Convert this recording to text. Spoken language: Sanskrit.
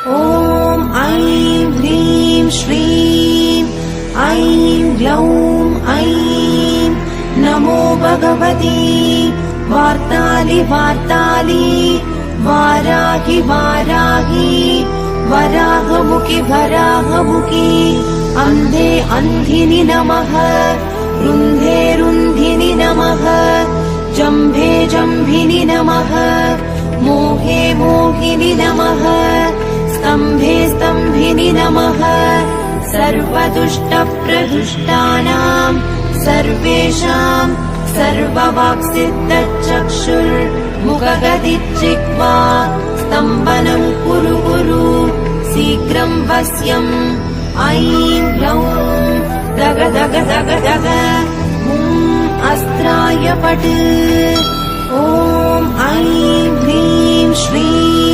ॐ ऐं ह्रीं श्रीं ऐं ग्लौं ऐं नमो भगवती वार्तालि वार्तालि वाराहि वाराहि वराहमुखि वराहमुखि अन्धे अन्धिनि नमः रुन्धे रुन्धिनि नमः जम्भे जम्भिनि नमः मोहे मोहिनि नमः स्तम्भे स्तम्भिनि नमः सर्वदुष्टप्रदुष्टानां सर्वेषां सर्ववाक्सिद्धचक्षुर्मुखगदिच्चिक्वा स्तम्भनं कुरु कुरु शीघ्रं वश्यम् ऐं ग्लौं दग दग दग दग अस्त्राय पट् ॐ ऐं ह्रीं श्रीं